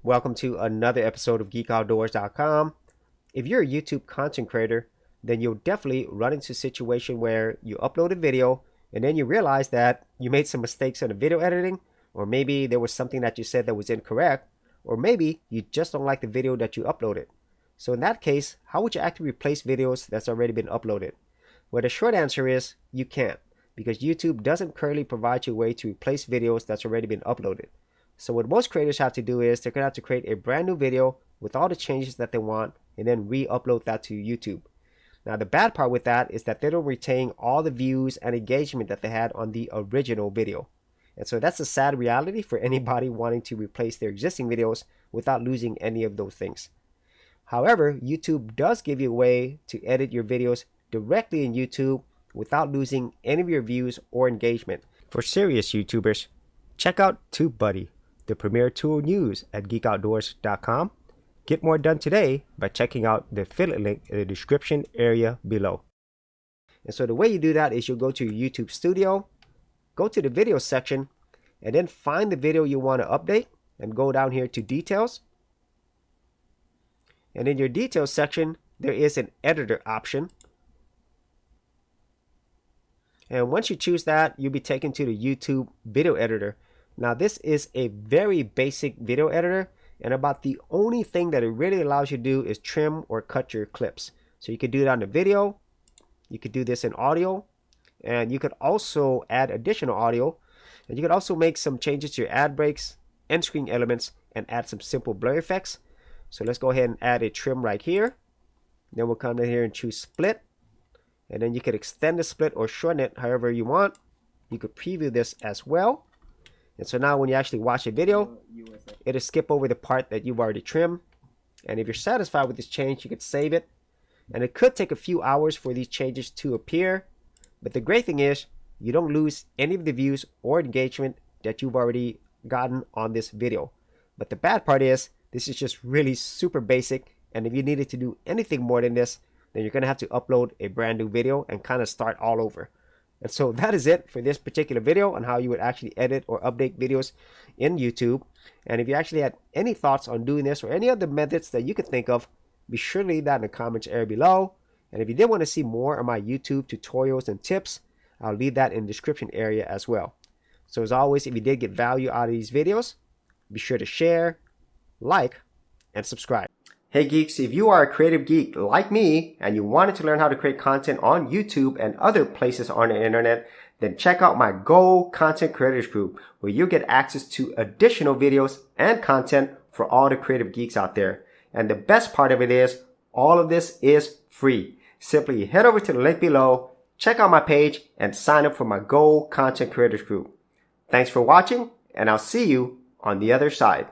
Welcome to another episode of GeekOutdoors.com. If you're a YouTube content creator, then you'll definitely run into a situation where you upload a video and then you realize that you made some mistakes in the video editing, or maybe there was something that you said that was incorrect, or maybe you just don't like the video that you uploaded. So in that case, how would you actually replace videos that's already been uploaded? Well, the short answer is you can't, because YouTube doesn't currently provide you a way to replace videos that's already been uploaded. So what most creators have to do is they're going to have to create a brand new video with all the changes that they want and then re-upload that to YouTube. Now the bad part with that is that they don't retain all the views and engagement that they had on the original video. And so that's a sad reality for anybody wanting to replace their existing videos without losing any of those things. However, YouTube does give you a way to edit your videos directly in YouTube without losing any of your views or engagement. For serious YouTubers, check out TubeBuddy, the premier tool news at geekoutdoors.com. Get more done today by checking out the affiliate link in the description area below. And so the way you do that is you'll go to your YouTube studio, go to the video section, and then find the video you want to update and go down here to details. And in your details section, there is an editor option. And once you choose that, you'll be taken to the YouTube video editor. Now this is a very basic video editor, and about the only thing that it really allows you to do is trim or cut your clips. So you could do that in the video, you could do this in audio, and you could also add additional audio, and you could also make some changes to your ad breaks, end screen elements, and add some simple blur effects. So let's go ahead and add a trim right here. Then we'll come in here and choose split, and then you could extend the split or shorten it however you want. You could preview this as well. And so now when you actually watch a video, it'll skip over the part that you've already trimmed. And if you're satisfied with this change, you could save it. And it could take a few hours for these changes to appear. But the great thing is you don't lose any of the views or engagement that you've already gotten on this video. But the bad part is this is just really super basic. And if you needed to do anything more than this, then you're going to have to upload a brand new video and kind of start all over. And so that is it for this particular video on how you would actually edit or update videos in YouTube. And if you actually had any thoughts on doing this or any other methods that you could think of, be sure to leave that in the comments area below. And if you did want to see more of my YouTube tutorials and tips, I'll leave that in the description area as well. So as always, if you did get value out of these videos, be sure to share, like, and subscribe. Hey geeks, if you are a creative geek like me and you wanted to learn how to create content on YouTube and other places on the internet, then check out my Go Content Creators group, where you get access to additional videos and content for all the creative geeks out there. And the best part of it is, all of this is free. Simply head over to the link below, check out my page, and sign up for my Go Content Creators group. Thanks for watching, and I'll see you on the other side.